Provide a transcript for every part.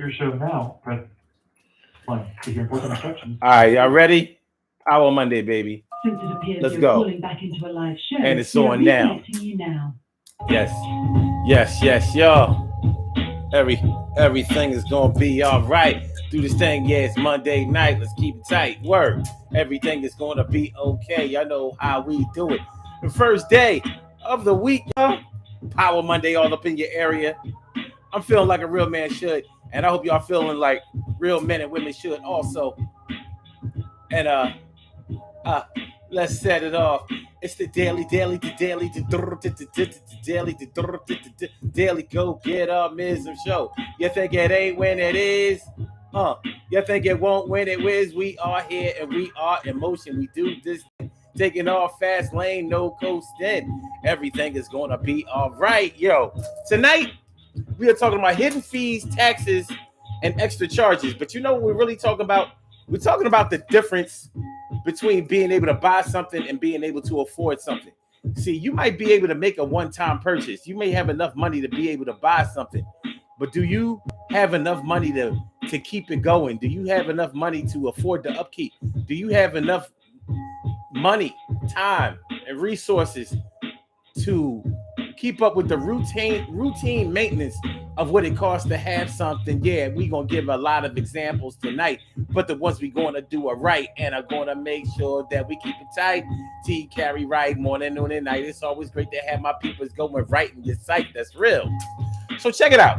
your show now. Press 1 to hear important instructions. All right, y'all ready? Power Monday, baby. Since it appears Let's you're go. calling back into a live show, And it's we are on now. reconnecting you now. Yes, y'all. Everything is gonna be all right. Do this thing, yeah, it's Monday night. Let's keep it tight. Word. Everything is gonna be okay. Y'all know how we do it. The first day of the week, y'all. Power Monday all up in your area. I'm feeling like a real man should, and I hope y'all feeling like real men and women should also. And let's set it off. It's the daily go get mism show. You think it ain't when it is? You think it won't when it is? We are here and we are in motion. We do this thing. Taking off fast lane, no coasting. Everything is gonna be all right, yo. Tonight we are talking about hidden fees, taxes, and extra charges. But you know what we're really talking about? We're talking about the difference between being able to buy something and being able to afford something. See, you might be able to make a one-time purchase. You may have enough money to be able to buy something. But do you have enough money to keep it going? Do you have enough money to afford the upkeep? Do you have enough money, time, and resources to keep up with the routine maintenance of what it costs to have something? Yeah, we're going to give a lot of examples tonight, but the ones we're going to do are right and are going to make sure that we keep it tight. T carry right morning, noon, and night. It's always great to have my peoples going right in your sight. That's real. So check it out.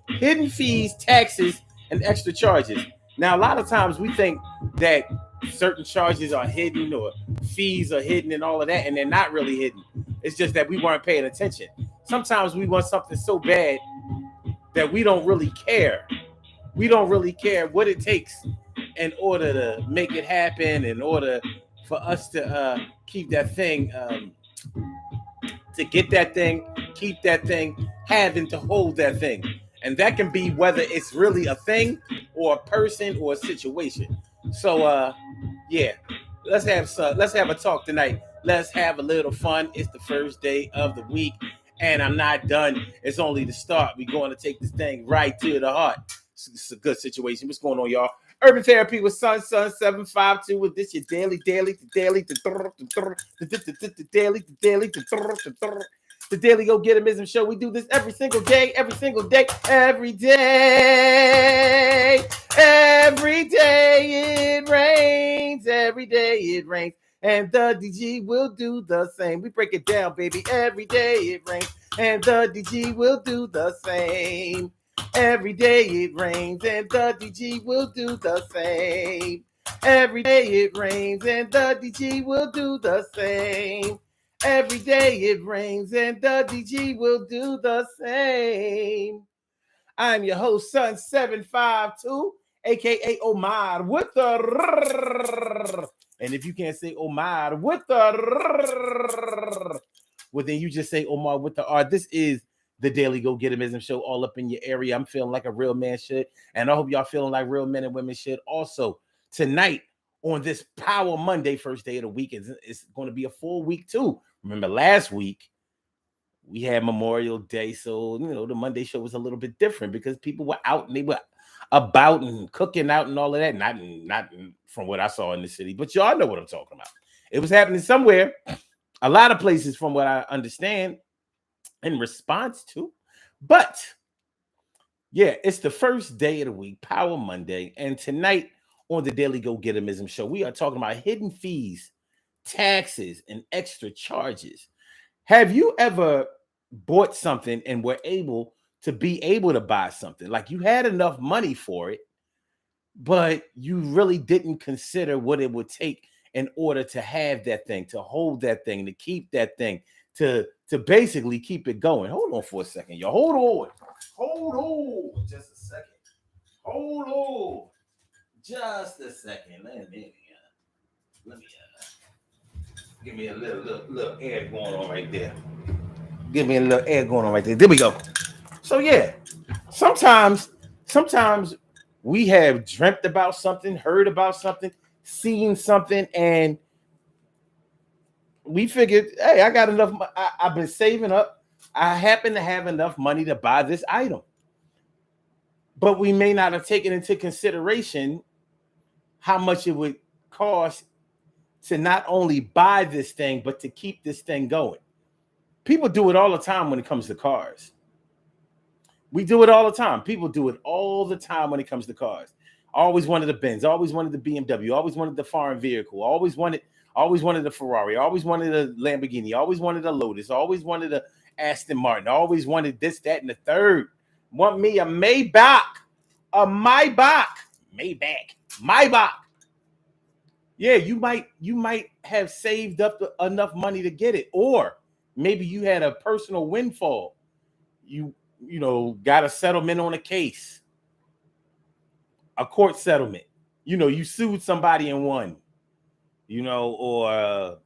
Hidden fees, taxes, and extra charges. Now, a lot of times we think that certain charges are hidden or fees are hidden and all of that, and they're not really hidden. It's just that we weren't paying attention. Sometimes we want something so bad that we don't really care. We don't really care what it takes in order to make it happen, in order for us to keep that thing, to get that thing, keep that thing, having to hold that thing. And that can be whether it's really a thing or a person or a situation. So yeah, let's have a talk tonight. Let's have a little fun. It's the first day of the week, and I'm not done. It's only the start. We're going to take this thing right to the heart. It's a good situation. What's going on, y'all? Urban Therapy with Sun 752 with this your daily. The Daily Go Get 'Emism show. We do this every single day. Every day it rains. Every day it rains. And the DG will do the same. We break it down, baby. Every day it rains. And the DG will do the same. Every day it rains. And the DG will do the same. Every day it rains. And the DG will do the same. Every day it rains and the DG will do the same. I'm your host, Sun 752, aka Omar with the. And if you can't say Omar with the, well, then you just say Omar with the R. This is the Daily Go Get 'Emism show, all up in your area. I'm feeling like a real man should, and I hope y'all feeling like real men and women should also. Tonight, on this Power Monday, first day of the week, it's going to be a full week too. Remember last week we had Memorial Day, so the Monday show was a little bit different because people were out and they were about and cooking out and all of that. Not from what I saw in the city, but y'all know what I'm talking about. It was happening somewhere, a lot of places from what I understand in response to. But yeah, it's the first day of the week, Power Monday, and tonight on the Daily Go Get 'Emism show, we are talking about hidden fees, taxes, and extra charges. Have you ever bought something and were able to buy something? Like you had enough money for it, but you really didn't consider what it would take in order to have that thing, to hold that thing, to keep that thing, to basically keep it going. Hold on for a second, y'all. Hold on. Just a second. Hold on. Just a second. Let me give me a little air going on right there. Give me a little air going on right there. There we go. So yeah, sometimes we have dreamt about something, heard about something, seen something, and we figured, hey, I got enough. I've been saving up. I happen to have enough money to buy this item. but we may not have taken into consideration how much it would cost to not only buy this thing, but to keep this thing going. People do it all the time when it comes to cars. We do it all the time. People do it all the time when it comes to cars. Always wanted the Benz, always wanted the BMW, always wanted the foreign vehicle, always wanted the Ferrari, always wanted a Lamborghini, always wanted a Lotus, always wanted a Aston Martin, always wanted this, that, and the third. Want me a Maybach, Maybach. Yeah, you might have saved up enough money to get it, or maybe you had a personal windfall. You got a settlement on a case, a court settlement. You sued somebody and won. Or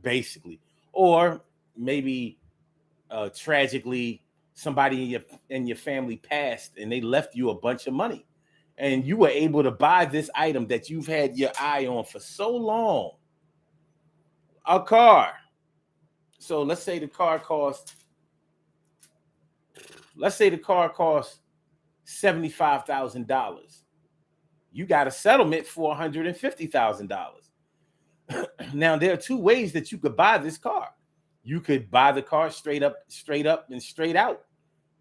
basically, or maybe tragically somebody in your family passed and they left you a bunch of money, and you were able to buy this item that you've had your eye on for so long. A car. So let's say the car costs $75,000. You got a settlement for $150,000. Now there are two ways that you could buy this car. You could buy the car straight up and straight out.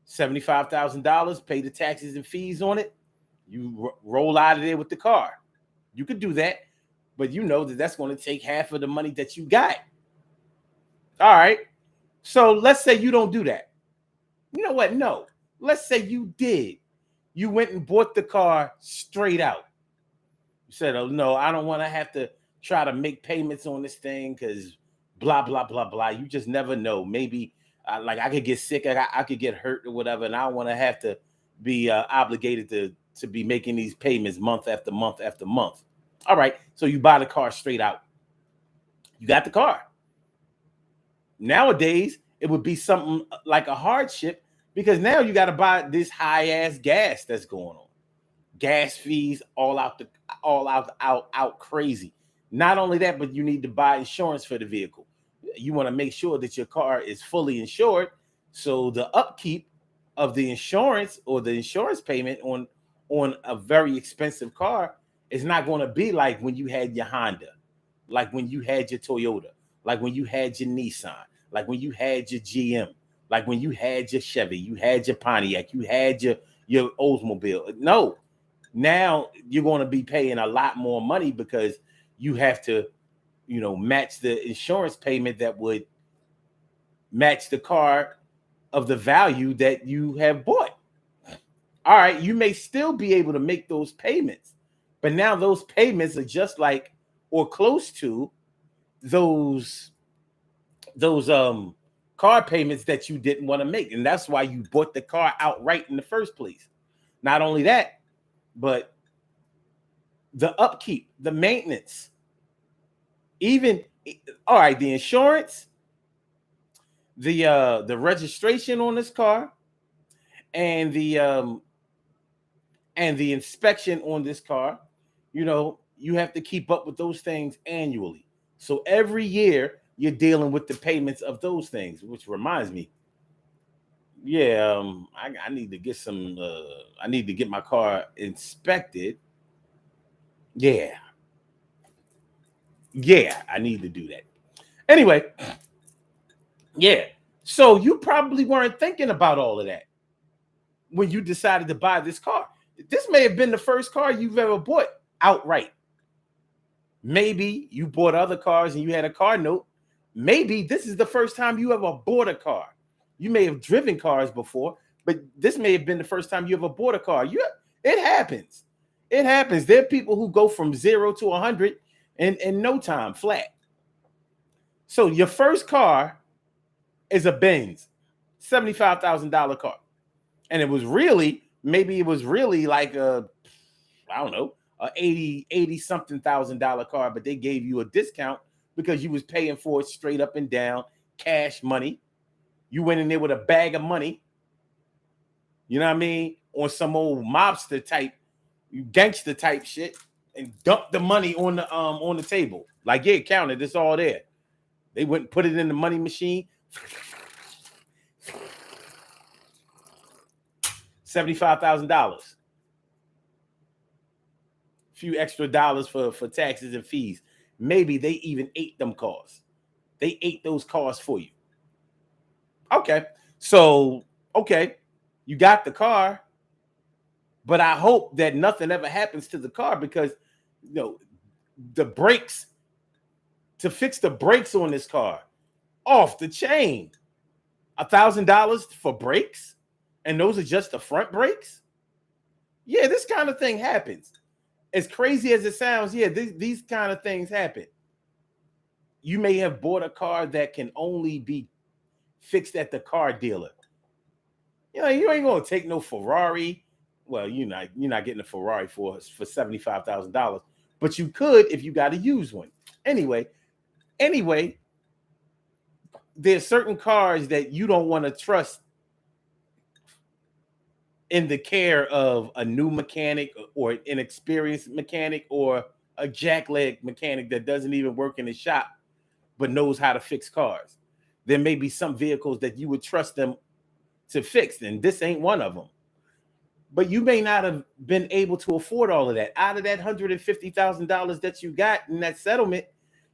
$75,000, pay the taxes and fees on it. You roll out of there with the car. You could do that, but you know that that's going to take half of the money that you got. All right. So let's say you don't do that. You know what? No. Let's say you did. You went and bought the car straight out. You said, oh, no, I don't want to have to try to make payments on this thing because blah, blah, blah, blah. You just never know. Maybe I could get sick. I could get hurt or whatever. And I don't want to have to be obligated to be making these payments month after month after month. All right. So you buy the car straight out. You got the car. Nowadays, it would be something like a hardship because now you got to buy this high ass gas that's going on. Gas fees all out crazy. Not only that, but you need to buy insurance for the vehicle. You want to make sure that your car is fully insured. So the upkeep of the insurance or the insurance payment on a very expensive car is not going to be like when you had your Honda, like when you had your Toyota, like when you had your Nissan, like when you had your GM, like when you had your Chevy, you had your Pontiac, you had your Oldsmobile. No, now you're going to be paying a lot more money because you have to, match the insurance payment that would match the car of the value that you have bought. All right, you may still be able to make those payments, but now those payments are just like or close to those car payments that you didn't want to make, and that's why you bought the car outright in the first place. Not only that, but the upkeep, the maintenance, even all right, the insurance, the registration on this car, and the inspection on this car, you have to keep up with those things annually. So every year you're dealing with the payments of those things, which reminds me, I need to get I need to get my car inspected. Yeah, I need to do that. Anyway, yeah. So you probably weren't thinking about all of that when you decided to buy this car. This may have been the first car you've ever bought outright. Maybe you bought other cars and you had a car note. Maybe this is the first time you ever bought a car. You may have driven cars before, but this may have been the first time you ever bought a car. It happens. It happens. There are people who go from 0 to 100 in no time, flat. So your first car is a Benz, $75,000 car. And it was really like a 80 something $1,000 car, but they gave you a discount because you was paying for it straight up and down, cash money. You went in there with a bag of money, you know what I mean, on some old mobster type, gangster type shit, and dumped the money on the table. Like, yeah, count it, it's all there. They went and put it in the money machine. $75,000. A few extra dollars for taxes and fees. Maybe they even ate them cars. They ate those cars for you. Okay. So, okay, you got the car, but I hope that nothing ever happens to the car because, the brakes, to fix the brakes on this car, off the chain. $1,000 for brakes? And those are just the front brakes? Yeah, this kind of thing happens. As crazy as it sounds, yeah, these kind of things happen. You may have bought a car that can only be fixed at the car dealer. You ain't gonna take no Ferrari. Well, you're not getting a Ferrari for $75,000, but you could if you got to use one. Anyway, there's certain cars that you don't want to trust in the care of a new mechanic or an inexperienced mechanic or a jackleg mechanic that doesn't even work in the shop but knows how to fix cars. There may be some vehicles that you would trust them to fix, and this ain't one of them. But you may not have been able to afford all of that. Out of that $150,000 that you got in that settlement,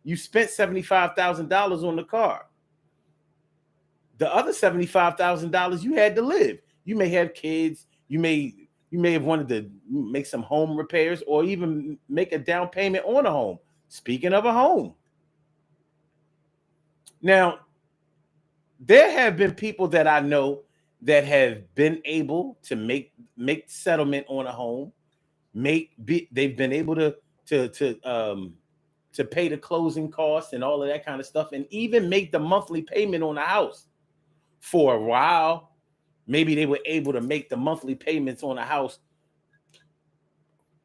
you spent $75,000 on the car. The other $75,000 you had to live. You may have kids. You may have wanted to make some home repairs or even make a down payment on a home. Speaking of a home. Now, there have been people that I know that have been able to make settlement on a home. They've been able to pay the closing costs and all of that kind of stuff, and even make the monthly payment on the house. For a while, maybe they were able to make the monthly payments on a house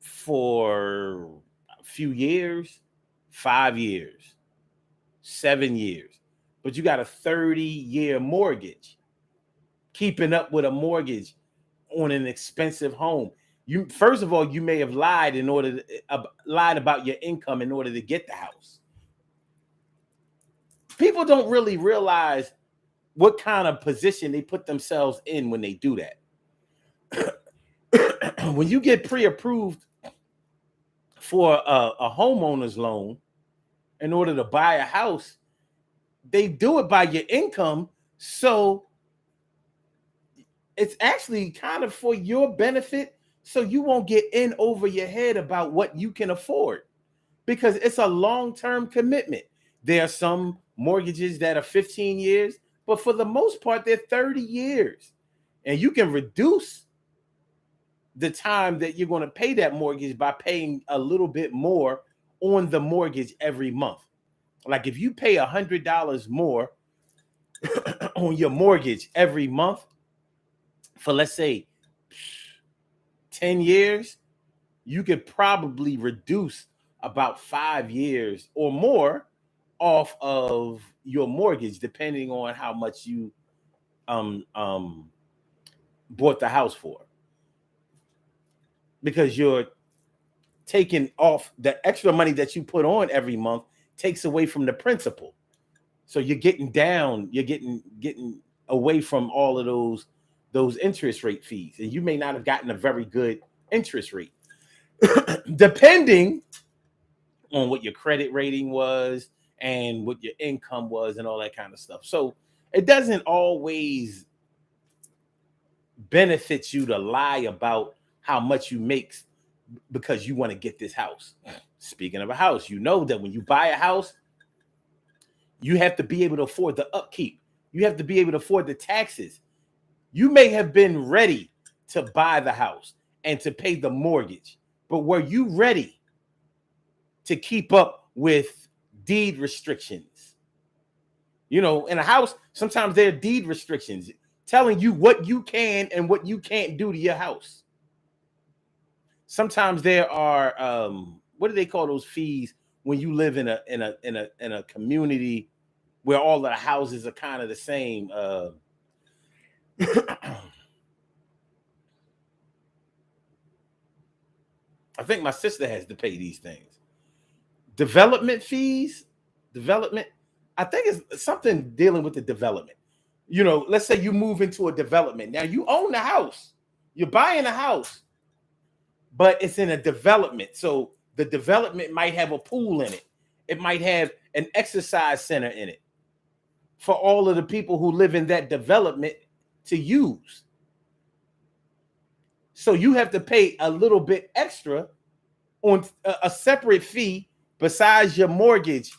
for a few years, 5 years, 7 years. But you got a 30-year mortgage. Keeping up with a mortgage on an expensive home. First of all, you may have lied lied about your income in order to get the house. People don't really realize what kind of position they put themselves in when they do that. When you get pre-approved for a homeowner's loan in order to buy a house, they do it by your income. So it's actually kind of for your benefit, so you won't get in over your head about what you can afford, because it's a long-term commitment. There are some mortgages that are 15 years, but for the most part, they're 30 years. And you can reduce the time that you're going to pay that mortgage by paying a little bit more on the mortgage every month. Like if you pay $100 more on your mortgage every month for, let's say, 10 years, you could probably reduce about 5 years or more off of your mortgage, depending on how much you bought the house for. Because you're taking off the extra money that you put on every month, takes away from the principal. So you're getting away from all of those interest rate fees, and you may not have gotten a very good interest rate, depending on what your credit rating was and what your income was and all that kind of stuff. So it doesn't always benefit you to lie about how much you make because you want to get this house. Speaking of a house, you know that when you buy a house, you have to be able to afford the upkeep. You have to be able to afford the taxes. You may have been ready to buy the house and to pay the mortgage, but were you ready to keep up with deed restrictions? In a house, sometimes there are deed restrictions telling you what you can and what you can't do to your house. Sometimes there are what do they call those fees when you live in a community where all of the houses are kind of the same? I think my sister has to pay these things. Development fees. I think it's something dealing with the development. Let's say you move into a development. Now you own the house, you're buying a house, but it's in a development. So the development might have a pool in it. It might have an exercise center in it for all of the people who live in that development to use. So you have to pay a little bit extra on a separate fee besides your mortgage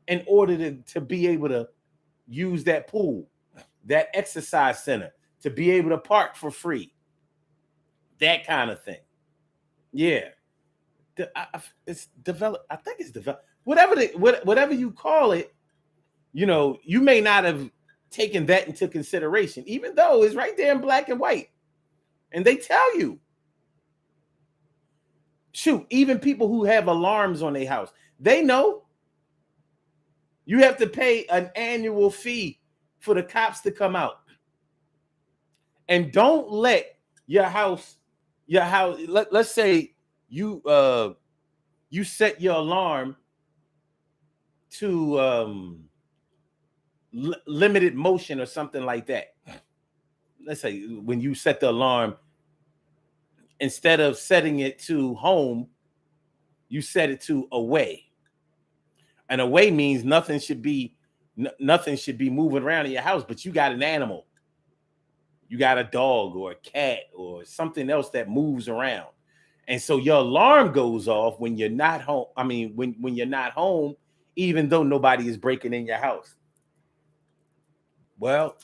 in order to be able to use that pool, that exercise center, to be able to park for free, that kind of thing. Yeah. It's developed. I think it's developed. Whatever you call it, you know, you may not have taken that into consideration, even though it's right there in black and white. And they tell you. Shoot, even people who have alarms on their house, they know you have to pay an annual fee for the cops to come out. And don't let your house, let's say you set your alarm to limited motion or something like that. Let's say when you set the alarm, instead of setting it to home, you set it to away. And away means nothing should be moving around in your house, but you got an animal. You got a dog or a cat or something else that moves around. And so your alarm goes off when you're not home. I mean, when you're not home, even though nobody is breaking in your house. Well,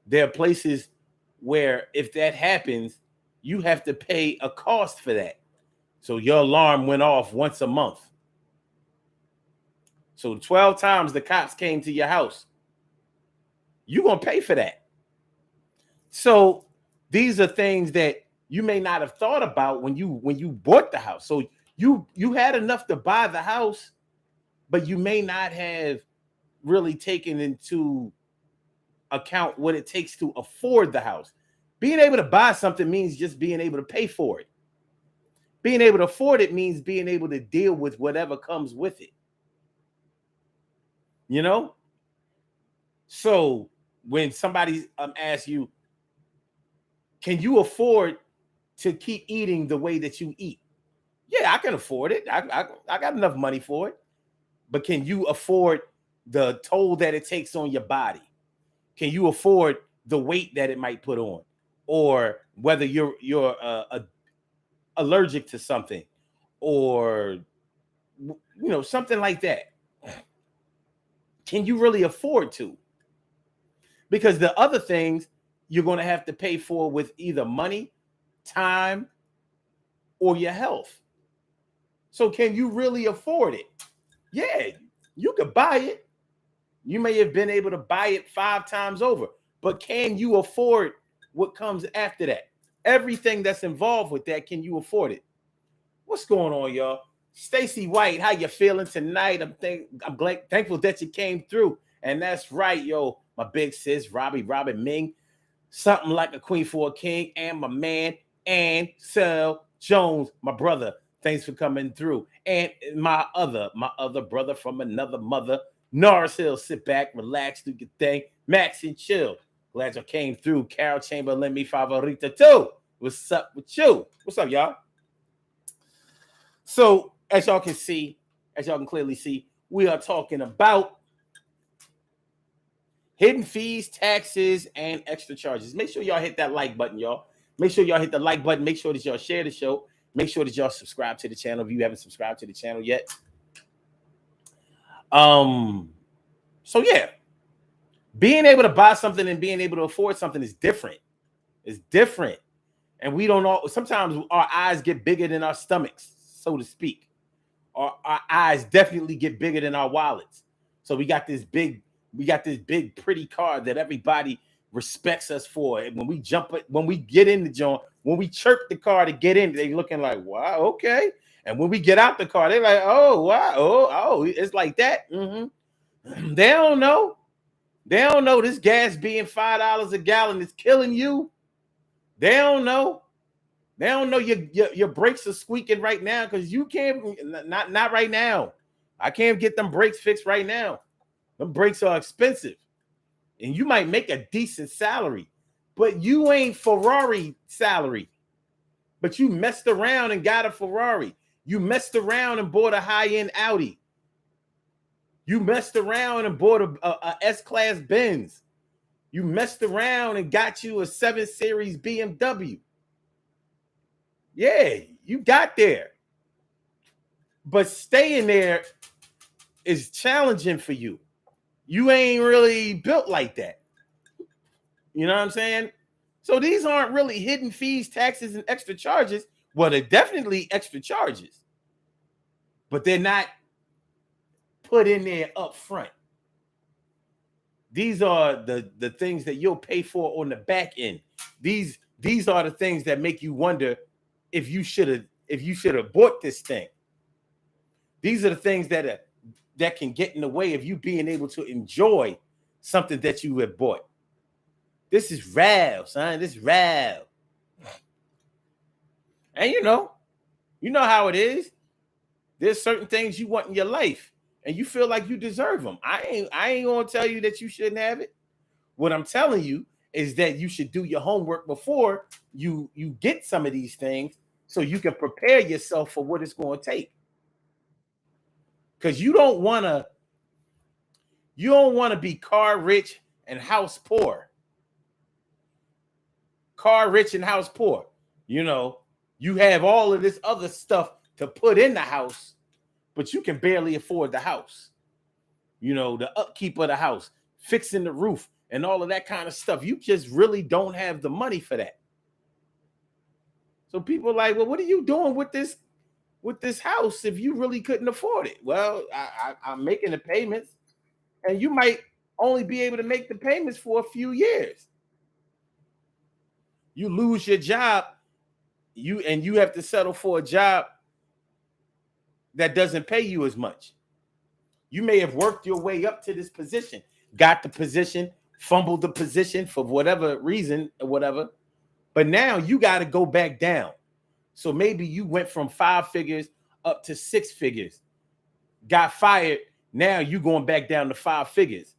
there are places where if that happens, you have to pay a cost for that. So your alarm went off once a month. So 12 times the cops came to your house. You're going to pay for that. So these are things that you may not have thought about when you bought the house. So you had enough to buy the house, but you may not have really taken into account what it takes to afford the house. Being able to buy something means just being able to pay for it. Being able to afford it means being able to deal with whatever comes with it. You know? So when somebody asks you, can you afford to keep eating the way that you eat? Yeah, I can afford it. I got enough money for it. But can you afford the toll that it takes on your body? Can you afford the weight that it might put on? Or whether you're allergic to something, or something like that. Can you really afford to? Because the other things you're going to have to pay for with either money, time, or your health. So can you really afford it? Yeah, you could buy it. You may have been able to buy it 5 times over, but can you afford what comes after that? Everything that's involved with that, can you afford it? What's going on, y'all? Stacy White, how you feeling tonight? I'm thankful that you came through. And that's right, yo, my big sis, Robin Ming, something like a queen for a king, and my man, Ansel Jones, my brother. Thanks for coming through. And my other brother from another mother, Norris Hill. Sit back, relax, do your thing. Max and chill. Glad you came through. Carol Chamberlain, mi favorita too. What's up with you? What's up, y'all? So, as y'all can clearly see, we are talking about hidden fees, taxes, and extra charges. Make sure y'all hit that like button, y'all. Make sure y'all hit the like button. Make sure that y'all share the show. Make sure that y'all subscribe to the channel if you haven't subscribed to the channel yet. So yeah, being able to buy something and being able to afford something is different. It's different. And we don't know. Sometimes our eyes get bigger than our stomachs, so to speak. Our eyes definitely get bigger than our wallets. So we got this big pretty car that everybody respects us for. And when we get in the joint, when we chirp the car to get in, they looking like, wow, okay. And when we get out the car, they're like, oh, wow, oh, it's like that. Mm-hmm. They don't know. They don't know this gas being $5 a gallon is killing you. They don't know. They don't know your brakes are squeaking right now because you can't. Not right now. I can't get them brakes fixed right now. Them brakes are expensive, and you might make a decent salary, but you ain't Ferrari salary. But you messed around and got a Ferrari. You messed around and bought a high-end Audi. You messed around and bought a S-Class Benz. You messed around and got you a 7 Series BMW. Yeah, you got there. But staying there is challenging for you. You ain't really built like that. You know what I'm saying? So these aren't really hidden fees, taxes, and extra charges. Well, they're definitely extra charges, but they're not put in there up front. These are the things that you'll pay for on the back end. These are the things that make you wonder if you should have bought this thing. These are the things that can get in the way of you being able to enjoy something that you have bought. This is real, son. This is real. And you know how it is. There's certain things you want in your life, and you feel like you deserve them. I ain't gonna tell you that you shouldn't have it. What I'm telling you is that you should do your homework before you get some of these things, so you can prepare yourself for what it's going to take. Because you don't want to be car rich and house poor. Car rich and house poor. You know, you have all of this other stuff to put in the house, but you can barely afford the house. You know, the upkeep of the house, fixing the roof, and all of that kind of stuff. You just really don't have the money for that. So people are like, well, what are you doing with this house if you really couldn't afford it? Well, I'm making the payments, and you might only be able to make the payments for a few years. You lose your job, you have to settle for a job that doesn't pay you as much. You may have worked your way up to this position, got the position, fumbled the position for whatever reason or whatever, but now you got to go back down. So maybe you went from 5 figures up to 6 figures, got fired. Now you going back down to 5 figures.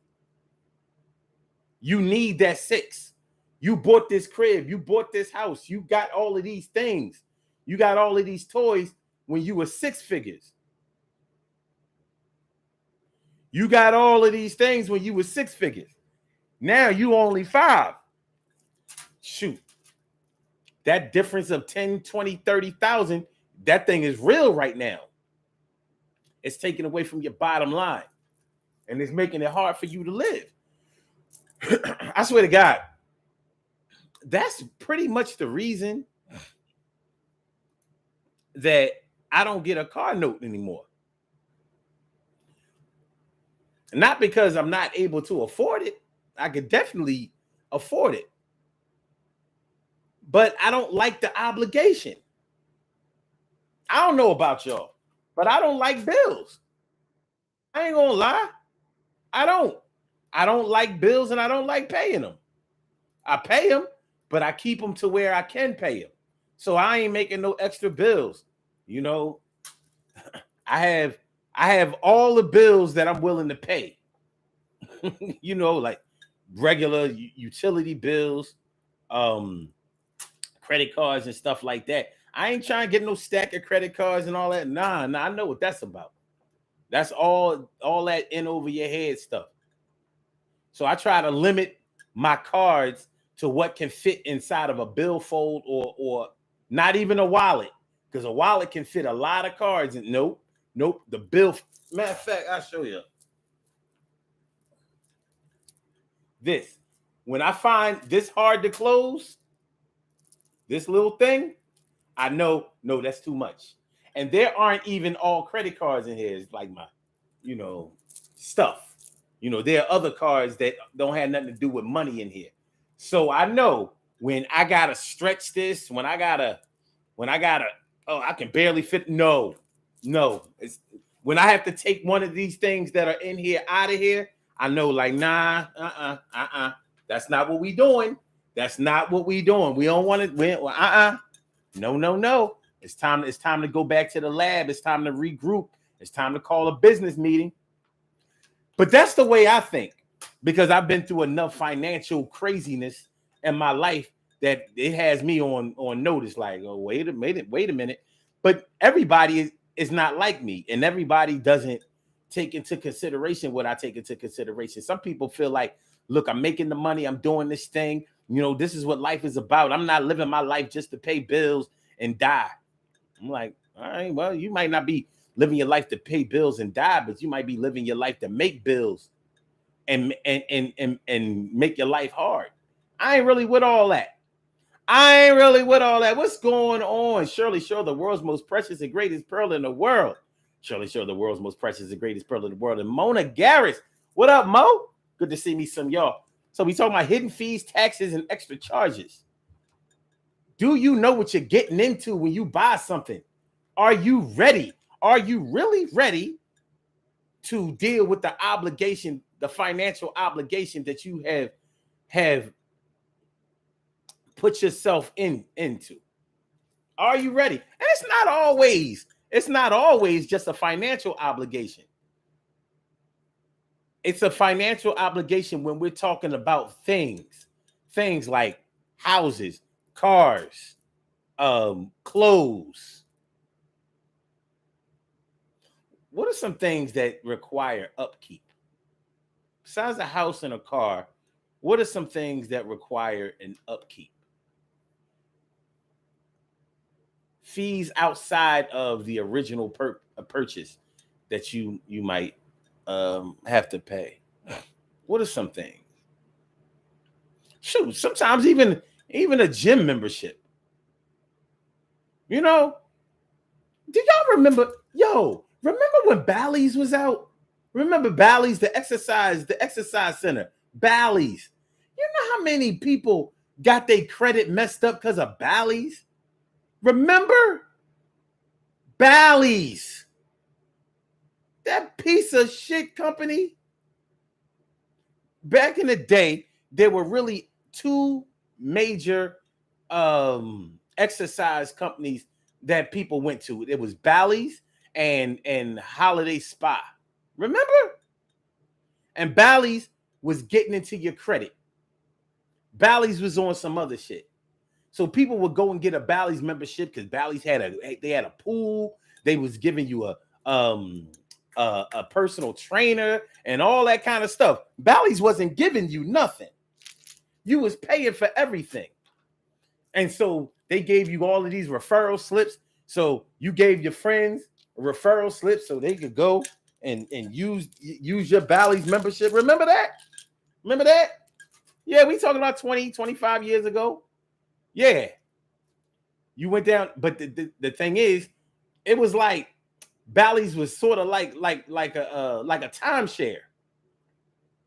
You need that 6. You bought this crib, you bought this house, you got all of these things. You got all of these toys when you were 6 figures. You got all of these things when you were 6 figures. Now you only 5. Shoot. That difference of 10, 20, 30,000, that thing is real right now. It's taken away from your bottom line. And it's making it hard for you to live. I swear to God, that's pretty much the reason that I don't get a car note anymore. Not because I'm not able to afford it. I could definitely afford it. But I don't like the obligation. I don't know about y'all, but I don't like bills. I ain't gonna lie. I don't like bills, and I don't like paying them. I pay them, but I keep them to where I can pay them. So I ain't making no extra bills. You know, I have all the bills that I'm willing to pay. You know, like regular utility bills, credit cards and stuff like that. I ain't trying to get no stack of credit cards and all that. Nah, I know what that's about. That's all that in over your head stuff. So I try to limit my cards to what can fit inside of a billfold or not even a wallet, because a wallet can fit a lot of cards. And nope, the bill. Matter of fact, I'll show you this. When I find this hard to close, this little thing, I know, no, that's too much. And there aren't even all credit cards in here. It's like my, stuff. There are other cards that don't have nothing to do with money in here. So I know when I gotta stretch this, when I gotta, I can barely fit. No. It's when I have to take one of these things that are in here out of here, I know, like, nah, that's not what we doing. That's not what we doing. We don't want it. No. It's time to go back to the lab. It's time to regroup. It's time to call a business meeting. But that's the way I think, because I've been through enough financial craziness in my life that it has me on notice. Like, oh, wait a minute. But everybody is not like me, and everybody doesn't take into consideration what I take into consideration. Some people feel like, look, I'm making the money, I'm doing this thing. You know, this is what life is about. I'm not living my life just to pay bills and die. I'm like, all right, well, you might not be living your life to pay bills and die, but you might be living your life to make bills and make your life hard. I ain't really with all that. What's going on? Shirley Shore, the world's most precious and greatest pearl in the world. Shirley Shore, the world's most precious and greatest pearl in the world. And Mona Garris. What up, Mo? Good to see me some y'all. So we talking about hidden fees, taxes, and extra charges. Do you know what you're getting into when you buy something? Are you ready? Are you really ready to deal with the obligation, the financial obligation that you have put yourself into? Are you ready? And it's not always just a financial obligation. It's a financial obligation when we're talking about things like houses, cars, clothes. What are some things that require upkeep? Besides a house and a car, what are some things that require an upkeep? Fees outside of the original purchase that you might have to pay. What are some things? Shoot, sometimes even a gym membership. You know, do y'all remember? Remember when Bally's was out? Remember Bally's, the exercise center, Bally's. You know how many people got their credit messed up because of Bally's? Remember Bally's, that piece of shit company? Back in the day, there were really two major exercise companies that people went to. It was Bally's and Holiday Spa. Remember? And Bally's was getting into your credit. Bally's was on some other shit. So people would go and get a Bally's membership because Bally's had a pool. They was giving you a personal trainer and all that kind of stuff. Bally's wasn't giving you nothing. You was paying for everything. And so they gave you all of these referral slips. So you gave your friends a referral slip so they could go and use your Bally's membership. Remember that? Yeah, we talking about 20, 25 years ago. Yeah. You went down, but the thing is, it was like Bally's was sort of like a timeshare.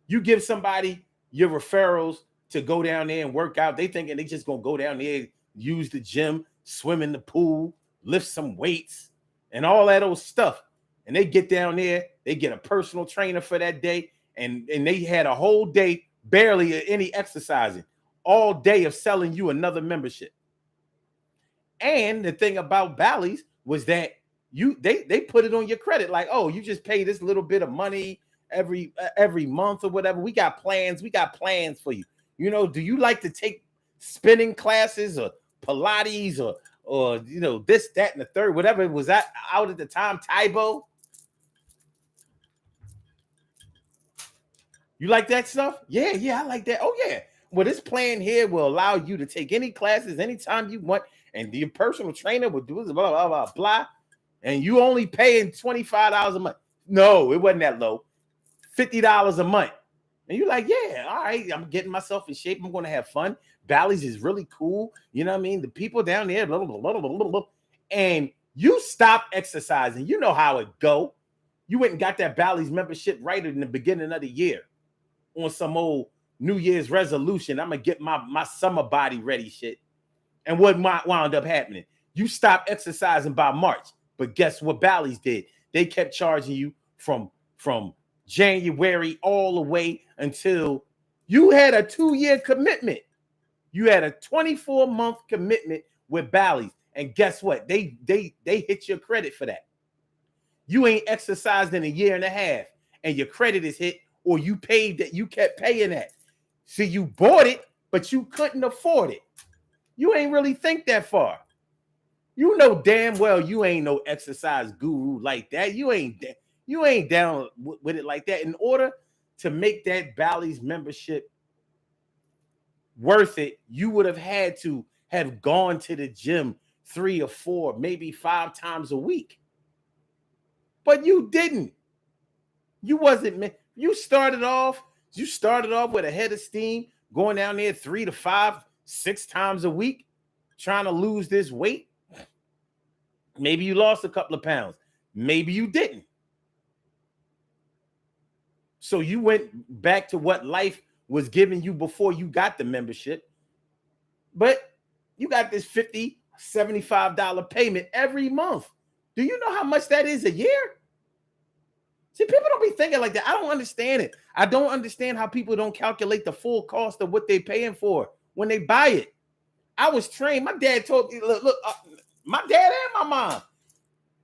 You give somebody your referrals to go down there and work out. They thinking they just gonna go down there, use the gym, swim in the pool, lift some weights, and all that old stuff. And they get down there, they get a personal trainer for that day, and they had a whole day, barely any exercising, all day of selling you another membership. And the thing about Bally's was that they put it on your credit, like, oh, you just pay this little bit of money every month or whatever. We got plans for you. You know, do you like to take spinning classes or Pilates or you know, this, that, and the third, whatever it was out at the time, Taibo? You like that stuff? Yeah, I like that. Oh yeah. Well, this plan here will allow you to take any classes anytime you want, and the personal trainer will do blah blah blah blah, and you only paying $25 a month. No, it wasn't that low. $50 a month. And you're like, yeah, all right, I'm getting myself in shape. I'm going to have fun. Bally's is really cool. You know what I mean? The people down there, blah, blah, blah, blah, blah, blah. And you stop exercising. You know how it go. You went and got that Bally's membership right in the beginning of the year on some old New Year's resolution. I'm going to get my summer body ready shit. And what wound up happening? You stopped exercising by March. But guess what Bally's did? They kept charging you from January all the way until you had a 2-year commitment. You had a 24-month commitment with Bally's. And guess what? They hit your credit for that. You ain't exercised in a year and a half, and your credit is hit, or you paid that, you kept paying that. See, you bought it, but you couldn't afford it. You ain't really think that far. You know damn well you ain't no exercise guru like that. You ain't down with it like that. In order to make that Bally's membership worth it, you would have had to have gone to the gym 3 or 4, maybe 5 times a week. But you didn't. You wasn't. You started off with a head of steam, going down there 3 to 5, 6 times a week, trying to lose this weight. Maybe you lost a couple of pounds. Maybe you didn't. So you went back to what life was giving you before you got the membership. But you got this $50, $75 payment every month. Do you know how much that is a year? See, people don't be thinking like that. I don't understand it. I don't understand how people don't calculate the full cost of what they're paying for when they buy it. I was trained. My dad told me, look, my dad and my mom,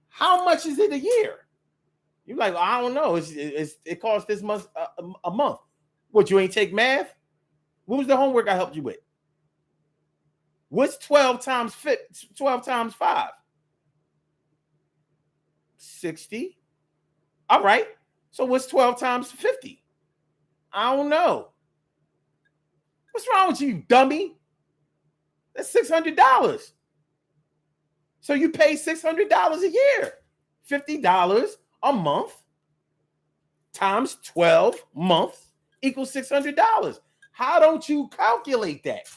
how much is it a year? You're like, well, I don't know. It costs this much a month. What, you ain't take math? What was the homework I helped you with? What's 12 times 5? 60. All right. So what's 12 times 50? I don't know. What's wrong with you, dummy? That's $600. So you pay $600 a year. $50 a month times 12 months equals $600. How don't you calculate that?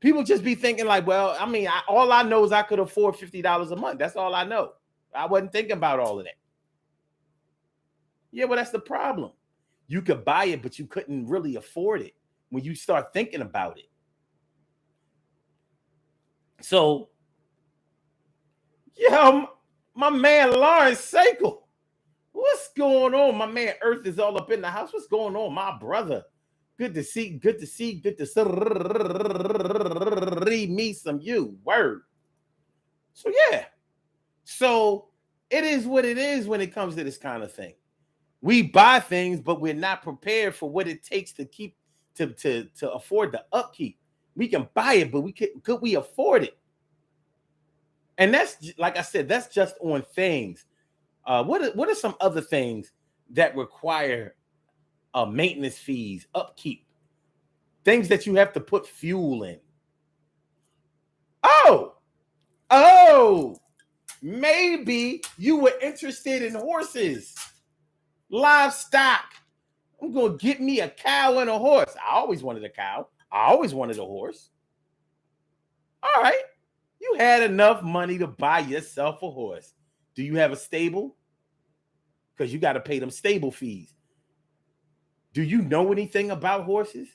People just be thinking like, well, I mean, all I know is I could afford $50 a month. That's all I know. I wasn't thinking about all of that. Yeah, well, that's the problem. You could buy it, but you couldn't really afford it when you start thinking about it. So, yeah, my man Lawrence Sekel, what's going on? My man Earth is all up in the house. What's going on, my brother? Good to see me some you. Word. So, yeah. So, it is what it is when it comes to this kind of thing. We buy things, but we're not prepared for what it takes to keep to afford the upkeep. We can buy it, but could we afford it? And that's, like I said, that's just on things. What are some other things that require maintenance fees, upkeep, things that you have to put fuel in? Oh, maybe you were interested in horses. Livestock. I'm going to get me a cow and a horse. I always wanted a cow. I always wanted a horse. All right. You had enough money to buy yourself a horse. Do you have a stable? Because you got to pay them stable fees. Do you know anything about horses?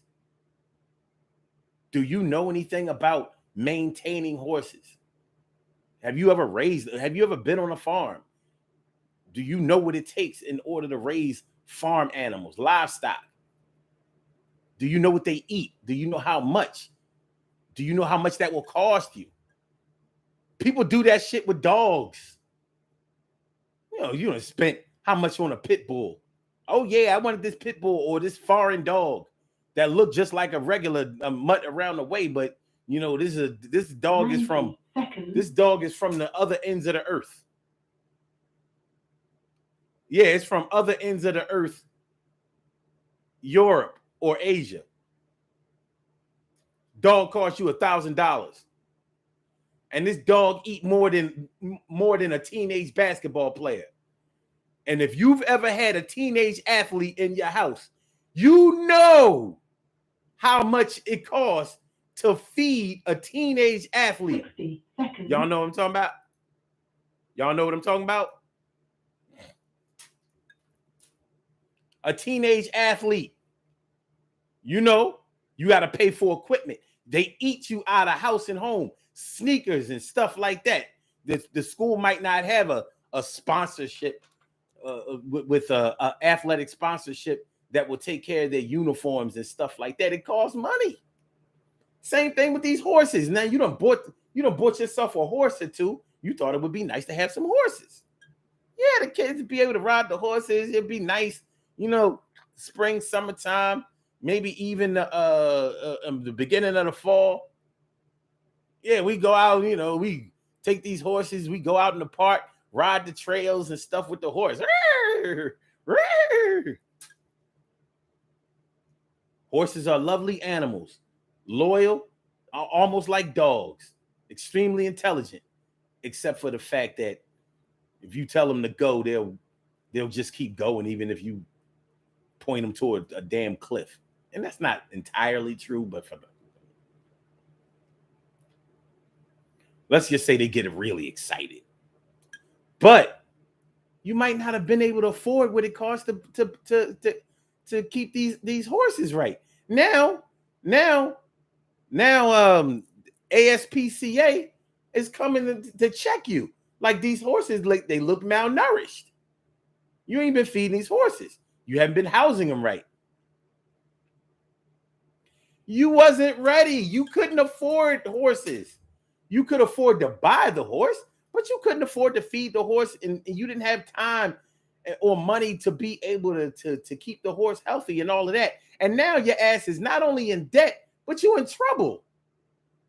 Do you know anything about maintaining horses? Have you ever been on a farm? Do you know what it takes in order to raise farm animals, livestock? Do you know what they eat? Do you know how much? Do you know how much that will cost you? People do that shit with dogs. You done spent how much on a pit bull? Oh yeah, I wanted this pit bull or this foreign dog that looked just like a regular mutt around the way, but this dog is from the other ends of the earth. Yeah, it's from other ends of the earth, Europe or Asia. Dog costs you $1,000. And this dog eat more than a teenage basketball player. And if you've ever had a teenage athlete in your house, you know how much it costs to feed a teenage athlete. 60 seconds. Y'all know what I'm talking about? Y'all know what I'm talking about? A teenage athlete. You got to pay for equipment. They eat you out of house and home, sneakers and stuff like that. The school might not have a sponsorship with a athletic sponsorship that will take care of their uniforms and stuff like that. It costs money. Same thing with these horses. Now you done bought yourself a horse or two. You thought it would be nice to have some horses. Yeah, the kids would be able to ride the horses. It'd be nice, spring, summertime, maybe even the beginning of the fall. Yeah, we go out, we take these horses, we go out in the park, ride the trails and stuff with the horse. Horses are lovely animals, loyal, almost like dogs, extremely intelligent, except for the fact that if you tell them to go, they'll just keep going, even if you point them toward a damn cliff. And that's not entirely true, but let's just say they get really excited. But you might not have been able to afford what it costs to keep these horses right. Now, ASPCA is coming to check you. Like these horses, like they look malnourished. You ain't been feeding these horses. You haven't been housing them right. You wasn't ready. You couldn't afford horses. You could afford to buy the horse, but you couldn't afford to feed the horse, and you didn't have time or money to be able to keep the horse healthy and all of that. And now your ass is not only in debt, but you're in trouble.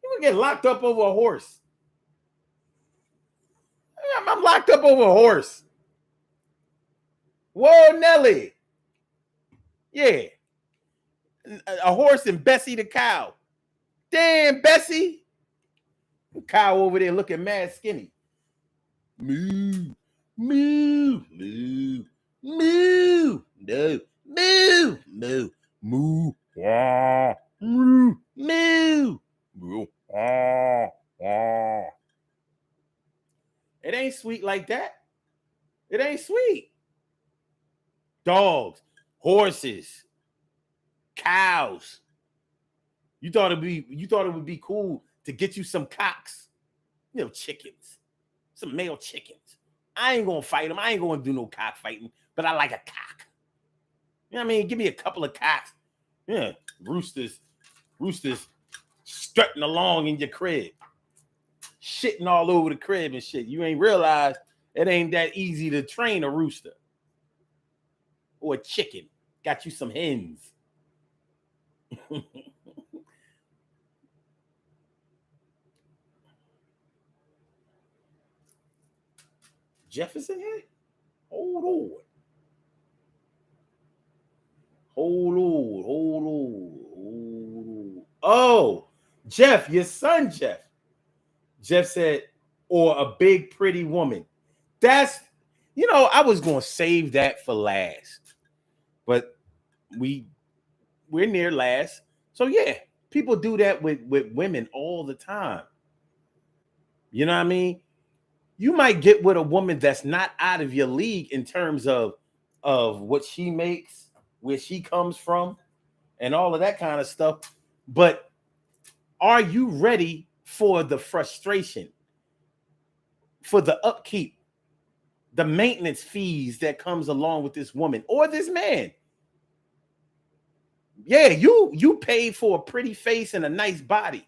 You gonna get locked up over a horse. I'm locked up over a horse. Whoa, Nelly. Yeah. A horse and Bessie the cow. Damn, Bessie. The cow over there looking mad skinny. Moo, moo, moo, moo, no, moo, moo, moo, wah, moo, moo, moo, wah, wah. It ain't sweet like that. It ain't sweet. Dogs, horses, cows. You thought it would be cool to get you some cocks, chickens, some male chickens. I ain't gonna fight them. I ain't gonna do no cock fighting, but I like a cock. You know what I mean? Give me a couple of cocks. Yeah, roosters strutting along in your crib, shitting all over the crib and shit. You ain't realize it ain't that easy to train a rooster or a chicken. Got you some hens. Jefferson here? Hold on. Oh, Jeff, your son, Jeff. Jeff said, or a big, pretty woman. That's, I was going to save that for last. But we're near last. So, yeah, people do that with women all the time. You know what I mean? You might get with a woman that's not out of your league in terms of what she makes, where she comes from, and all of that kind of stuff. But are you ready for the frustration, for the upkeep, the maintenance fees that comes along with this woman or this man? Yeah, you paid for a pretty face and a nice body.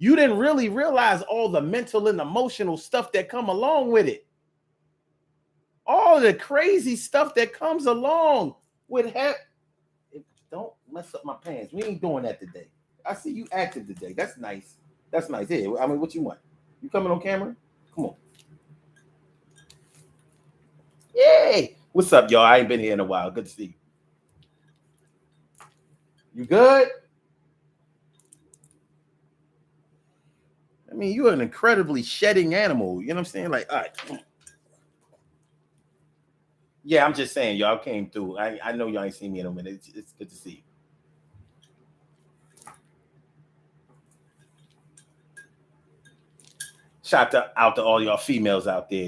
You didn't really realize all the mental and emotional stuff that come along with it. All the crazy stuff that comes along with Don't mess up my pants. We ain't doing that today. I see you active today. That's nice. That's nice. Here, I mean, what you want? You coming on camera? Come on. Yay! What's up, y'all? I ain't been here in a while. Good to see you. You good? I mean, you're an incredibly shedding animal. You know what I'm saying? Like, all right. Yeah, I'm just saying, y'all came through. I know y'all ain't seen me in a minute. It's good to see you. Shout out to all y'all females out there,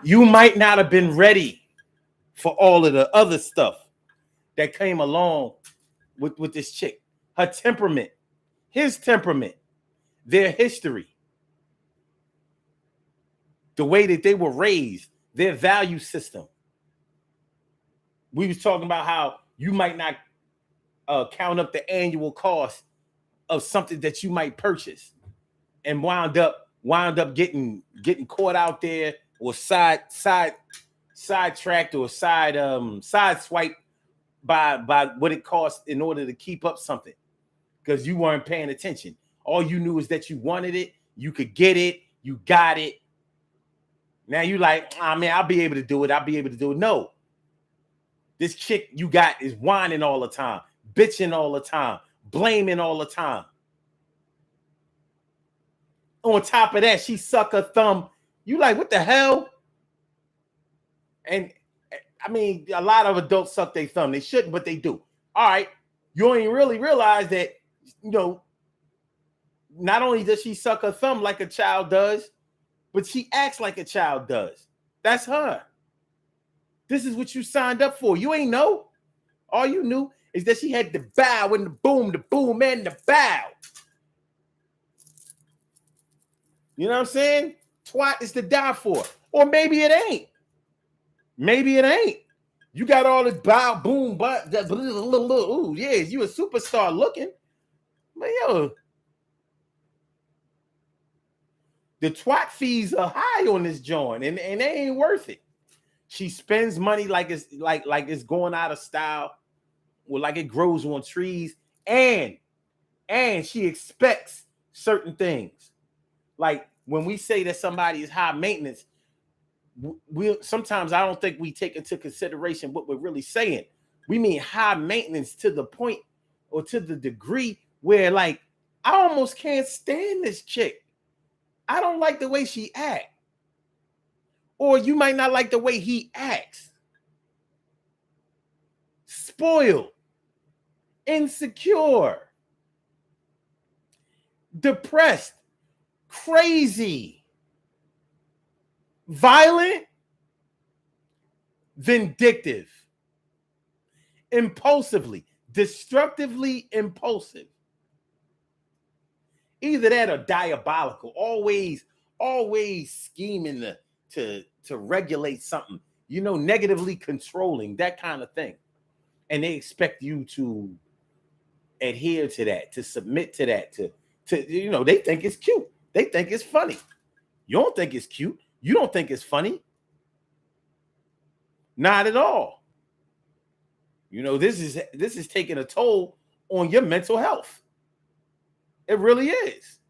You might not have been ready for all of the other stuff that came along with this chick. Her temperament, his temperament, their history, the way that they were raised, their value system. We was talking about how you might not count up the annual cost of something that you might purchase, and wound up getting caught out there, or sidetracked or side swiped by what it costs in order to keep up something because you weren't paying attention. All you knew is that you wanted it, you could get it, you got it. Now you like, man, I'll be able to do it. I'll be able to do it. No. This chick you got is whining all the time, bitching all the time, blaming all the time. On top of that, she suck her thumb. You like, what the hell? And I mean, a lot of adults suck their thumb. They shouldn't, but they do. All right. You ain't really realize that, not only does she suck her thumb like a child does, but she acts like a child does. That's her. This is what you signed up for. You ain't know. All you knew is that she had the bow and the boom and the bow. You know what I'm saying? Twat is to die for. Or maybe it ain't. Maybe it ain't. You got all this bow, boom, but ooh, yeah, you a superstar looking. But yo, the twat fees are high on this joint, and they ain't worth it. She spends money like it's like it's going out of style, or like it grows on trees, and she expects certain things. Like when we say that somebody is high maintenance, sometimes I don't think we take into consideration what we're really saying. We mean high maintenance to the point or to the degree where, like, I almost can't stand this chick. I don't like the way she acts. Or you might not like the way he acts. Spoiled, insecure, depressed, crazy, violent, vindictive, impulsively, destructively impulsive. Either that or diabolical, always scheming to regulate something, negatively controlling, that kind of thing. And they expect you to adhere to that, to submit to that, to they think it's cute. They think it's funny. You don't think it's cute. You don't think it's funny. Not at all. This is taking a toll on your mental health. It really is.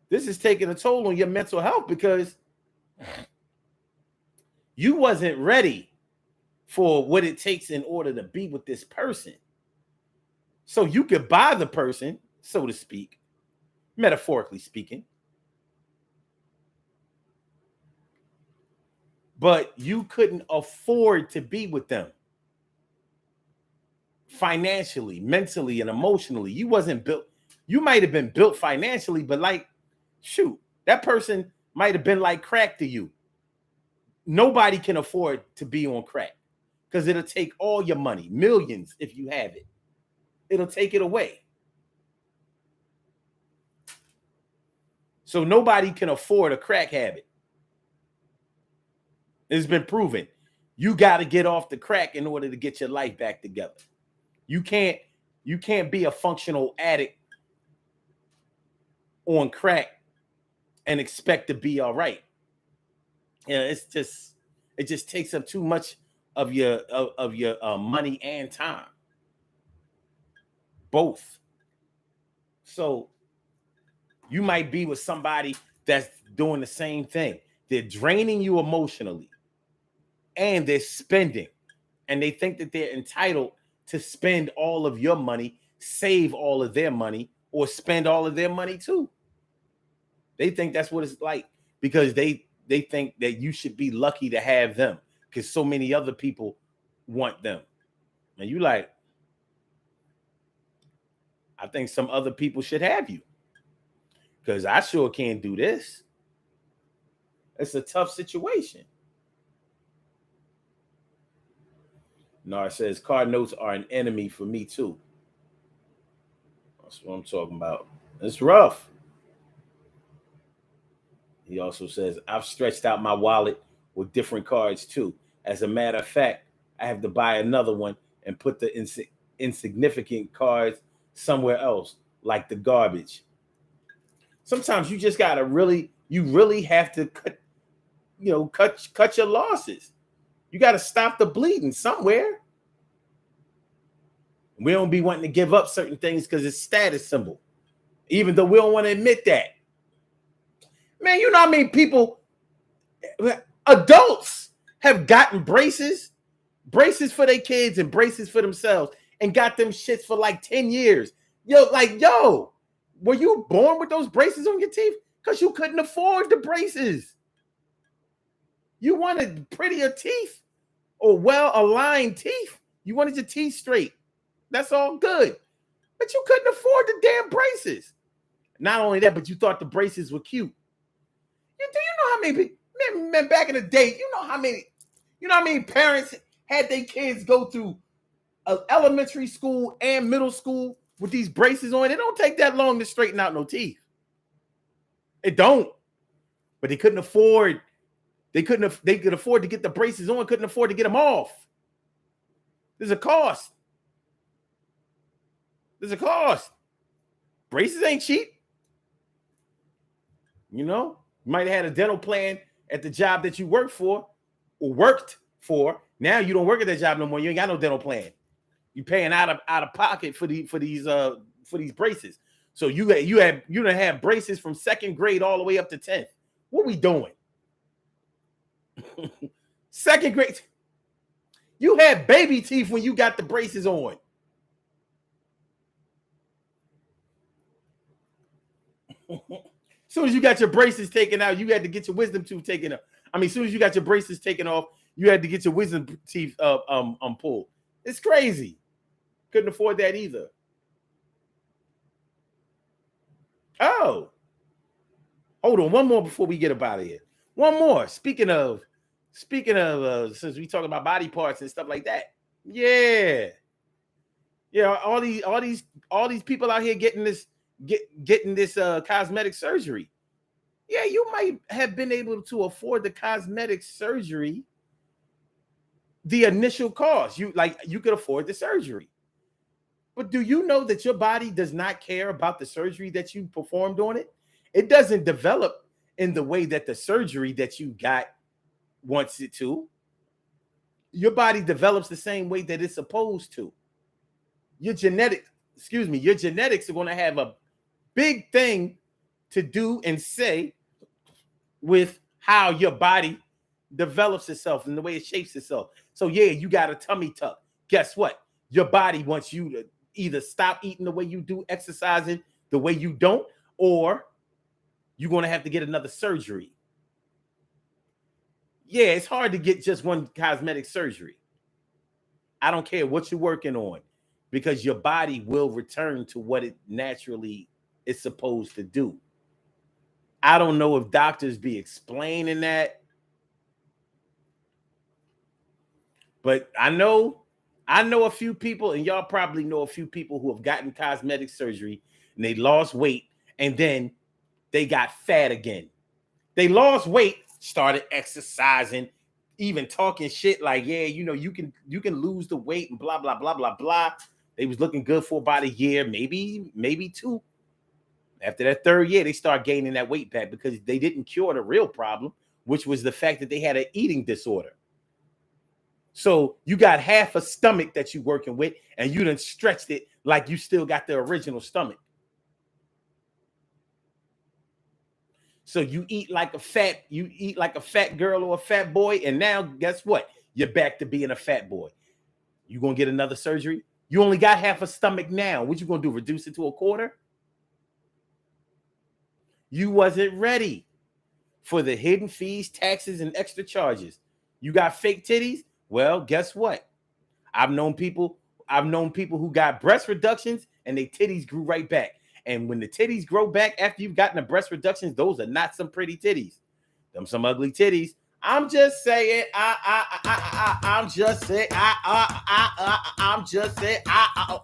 This is taking a toll on your mental health because you wasn't ready for what it takes in order to be with this person. So you could buy the person, so to speak, metaphorically speaking. But you couldn't afford to be with them. Financially, mentally, and emotionally. You wasn't built. You might have been built financially, but that person might have been like crack to you. Nobody can afford to be on crack because it'll take all your money, millions if you have it. It'll take it away. So nobody can afford a crack habit. It's been proven. You got to get off the crack in order to get your life back together. You can't be a functional addict on crack and expect to be all right. It just takes up too much of your money and time. Both. So you might be with somebody that's doing the same thing. They're draining you emotionally and they're spending, and they think that they're entitled to spend all of your money, save all of their money, or spend all of their money too. They think that's what it's like because they think that you should be lucky to have them because so many other people want them. And you like, I think some other people should have you because I sure can't do this. It's a tough situation. Nar says, car notes are an enemy for me too. That's what I'm talking about. It's rough. He also says, I've stretched out my wallet with different cards too. As a matter of fact, I have to buy another one and put the insignificant cards somewhere else, like the garbage. Sometimes you just gotta really have to cut your losses. You got to stop the bleeding somewhere. We don't be wanting to give up certain things because it's status symbol, even though we don't want to admit that. Man, you know how many people, adults, have gotten braces for their kids and braces for themselves and got them shits for like 10 years. Yo, were you born with those braces on your teeth? Because you couldn't afford the braces. You wanted prettier teeth or well-aligned teeth. You wanted your teeth straight. That's all good. But you couldn't afford the damn braces. Not only that, but you thought the braces were cute. Do you know how many men back in the day, you know how many parents had their kids go through elementary school and middle school with these braces on? It don't take that long to straighten out no teeth. It don't. But they couldn't afford. They could afford to get the braces on, couldn't afford to get them off. There's a cost. Braces ain't cheap. You know, you might have had a dental plan at the job that you worked for. Now you don't work at that job no more. You ain't got no dental plan. You're paying out of pocket for these braces. So you done have braces from 2nd grade all the way up to 10th. What we doing? 2nd grade. You had baby teeth when you got the braces on. As soon as you got your braces taken out, you had to get your wisdom tooth taken out. As soon as you got your braces taken off, you had to get your wisdom teeth pulled. It's crazy. Couldn't afford that either. Oh, hold on, one more before we get up out of here. One more. Speaking of, since we talk about body parts and stuff like that, yeah, all these people out here getting this cosmetic surgery. Yeah, you might have been able to afford the cosmetic surgery, the initial cost. You could afford the surgery. But do you know that your body does not care about the surgery that you performed on it? It doesn't develop in the way that the surgery that you got wants it to. Your body develops the same way that it's supposed to. Your genetics are going to have a big thing to do and say with how your body develops itself and the way it shapes itself. So yeah, you got a tummy tuck. Guess what? Your body wants you to either stop eating the way you do, exercising the way you don't, or you're going to have to get another surgery. Yeah, it's hard to get just one cosmetic surgery. I don't care what you're working on, because your body will return to what it naturally is supposed to do. I don't know if doctors be explaining that, but I know a few people, and y'all probably know a few people who have gotten cosmetic surgery and they lost weight and then they got fat again. They lost weight, started exercising, even talking shit like, yeah, you can lose the weight and blah, blah, blah, blah, blah. They was looking good for about a year, maybe 2. After that 3rd year, they start gaining that weight back because they didn't cure the real problem, which was the fact that they had an eating disorder. So you got half a stomach that you're working with, and you done stretched it like you still got the original stomach. So you eat like a fat girl or a fat boy, and now guess what? You're back to being a fat boy. You gonna get another surgery? You only got half a stomach now. What you gonna do? Reduce it to a quarter? You wasn't ready for the hidden fees, taxes, and extra charges. You got fake titties? Well, guess what? I've known people who got breast reductions and their titties grew right back. And when the titties grow back after you've gotten the breast reductions, those are not some pretty titties. Them some ugly titties. I'm just saying. I'm just saying. I'm just saying. I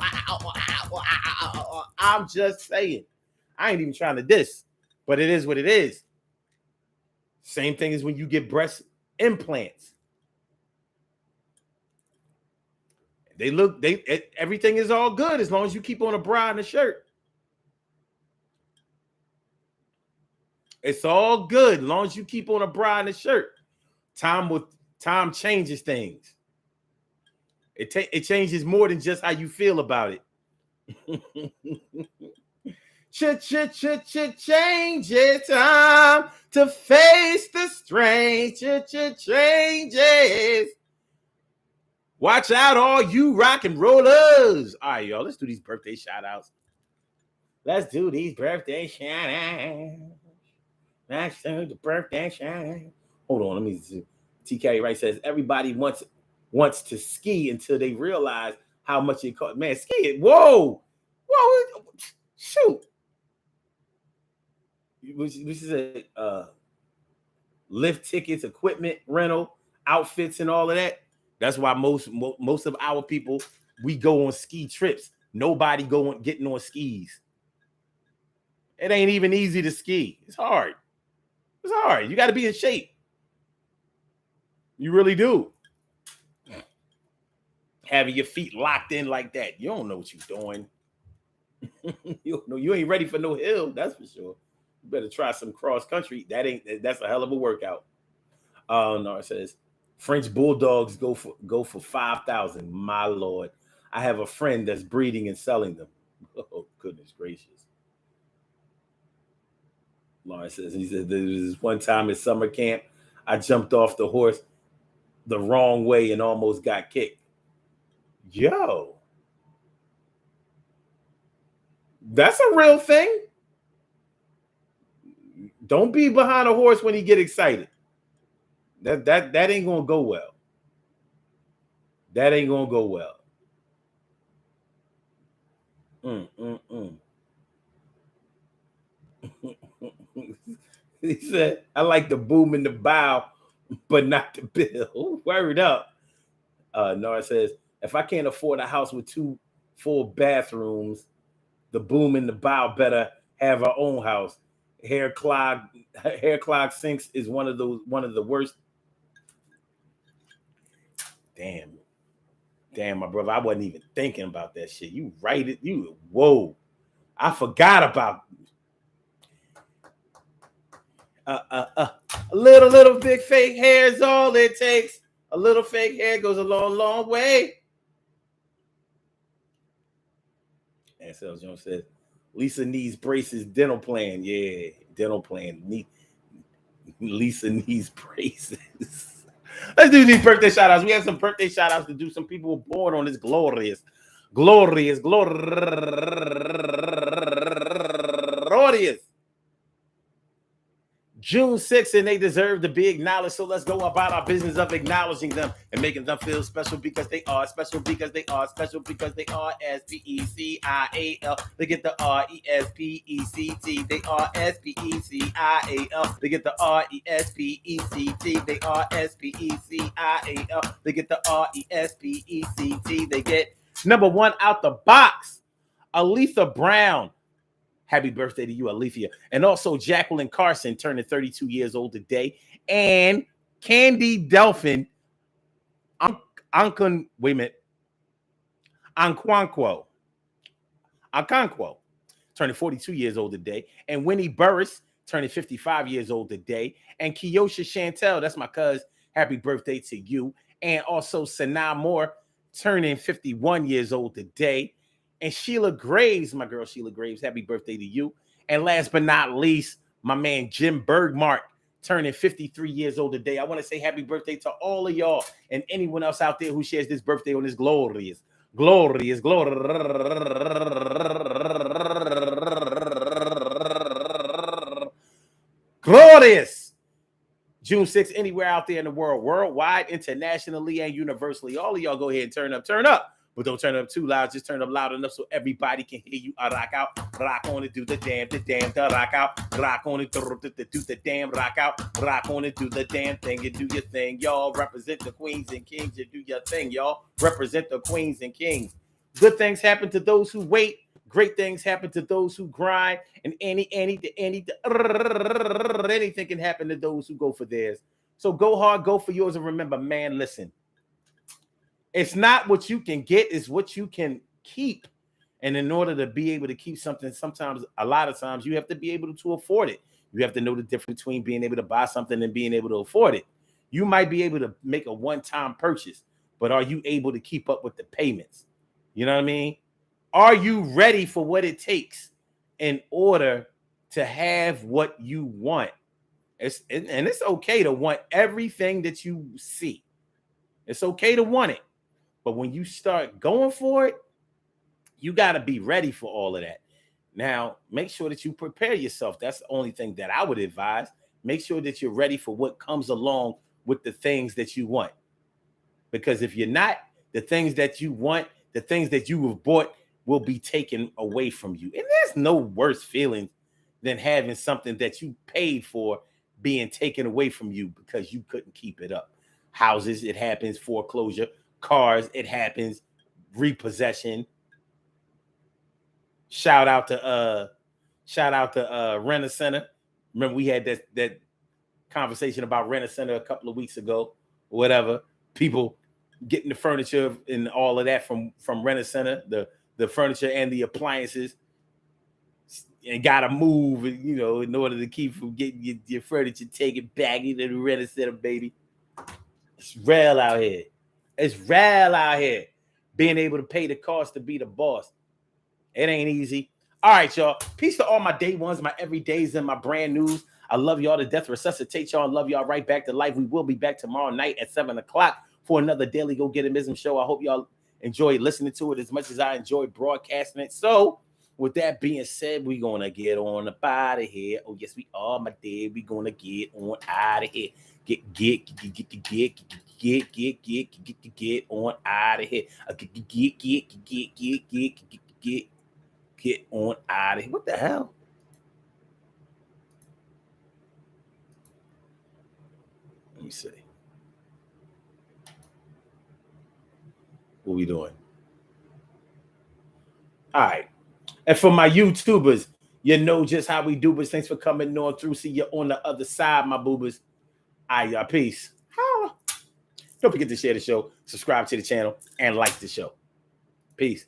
ain't even trying to diss, but it is what it is. Same thing as when you get breast implants. Everything is all good as long as you keep on a bra and a shirt. It's all good as long as you keep on a bra and a shirt. Time will Time changes things. It changes more than just how you feel about it. Changes time to face the strange. Changes. Watch out, all you rock and rollers. All right, y'all. Let's do these birthday shout outs. Let's do these birthday shout outs. Let's do the birthday shout out. Hold on, let me see. TK Wright says everybody wants to ski until they realize how much it costs. Man, ski it. Whoa. Shoot. Which is a lift tickets, equipment rental, outfits, and all of that. That's why most of our people, we go on ski trips. Nobody getting on skis. It ain't even easy to ski. It's hard. It's hard. You got to be in shape. You really do. Having your feet locked in like that, you don't know what you're doing. You ain't ready for no hill. That's for sure. You better try some cross country. That's a hell of a workout. No, it says French bulldogs go for 5,000. My lord, I have a friend that's breeding and selling them. Oh goodness gracious. Lawrence says, he said there was one time at summer camp, I jumped off the horse the wrong way and almost got kicked. Yo, that's a real thing. Don't be behind a horse when he get excited. That ain't gonna go well. That ain't gonna go well. He said, I like the boom in the bow, but not the bill. Word up. Nora says, if I can't afford a house with 2 full bathrooms, the boom in the bow better have her own house. Hair clog sinks is one of the worst. Damn, my brother. I wasn't even thinking about that shit. You write it. Whoa. I forgot about a little big fake hair is all it takes. A little fake hair goes a long way. And so Jones says, Lisa needs braces, dental plan. Yeah, dental plan. Lisa needs braces. Let's do these birthday shout outs. We have some birthday shout outs to do. Some people were born on this glorious June 6th, and they deserve to be acknowledged. So let's go about our business of acknowledging them and making them feel special because they are special because they are special because they are SPECIAL. They get the RESPECT. They are SPECIAL. They get the RESPECT. They are SPECIAL. They get the RESPECT. They get number 1 out the box, Aletha Brown. Happy birthday to you, Alethea. And also Jacqueline Carson turning 32 years old today. And Candy Delphin Anquanquo turning 42 years old today. And Winnie Burris turning 55 years old today. And Kiyosha Chantel, that's my cousin. Happy birthday to you. And also Sanaa Moore turning 51 years old today. And Sheila Graves, my girl Sheila Graves, happy birthday to you. And last but not least, my man Jim Bergmark turning 53 years old today. I want to say happy birthday to all of y'all and anyone else out there who shares this birthday on this glorious June 6th, anywhere out there in the world, worldwide, internationally, and universally. All of y'all go ahead and turn up. But don't turn it up too loud. Just turn it up loud enough so everybody can hear you. Rock out, rock on it, do the damn, rock out, rock on it, do the damn, rock out, rock on it, do the damn thing, you do your thing, y'all. Represent the queens and kings, you do your thing, y'all. Represent the queens and kings. Good things happen to those who wait. Great things happen to those who grind. And anything can happen to those who go for theirs. So go hard, go for yours, and remember, man, listen. It's not what you can get, it's what you can keep. And in order to be able to keep something, a lot of times, you have to be able to afford it. You have to know the difference between being able to buy something and being able to afford it. You might be able to make a one-time purchase, but are you able to keep up with the payments? You know what I mean? Are you ready for what it takes in order to have what you want? And it's okay to want everything that you see. It's okay to want it. But when you start going for it, you got to be ready for all of that. Now, make sure that you prepare yourself. That's the only thing that I would advise. Make sure that you're ready for what comes along with the things that you want. Because if you're not, the things that you want, the things that you have bought will be taken away from you. And there's no worse feeling than having something that you paid for being taken away from you because you couldn't keep it up. Houses, it happens. Foreclosure. Cars, it happens. Repossession. Shout out to Rent-A-Center. Remember we had that conversation about Rent-A-Center a couple of weeks ago, or whatever. People getting the furniture and all of that from Rent-A-Center, the furniture and the appliances, and gotta move, you know, in order to keep from getting your furniture taken back into the Rent-A-Center, baby. It's real out here. It's real out here. Being able to pay the cost to be the boss. It ain't easy. All right, y'all. Peace to all my day ones, my everydays, and my brand news. I love y'all to death. Resuscitate y'all and love y'all right back to life. We will be back tomorrow night at 7 o'clock for another Daily Go Get Mism show. I hope y'all enjoy listening to it as much as I enjoy broadcasting it. So, with that being said, we're going to get on up out of here. Oh, yes, we are, my dear. We're going to get on out of here. Get on out of here. Get on out of here. What the hell? Let me see. What we doing? All right. And for my YouTubers, you know just how we do, but thanks for coming on through. See you on the other side, my boobers. All right, y'all. Peace. Don't forget to share the show, subscribe to the channel, and like the show. Peace.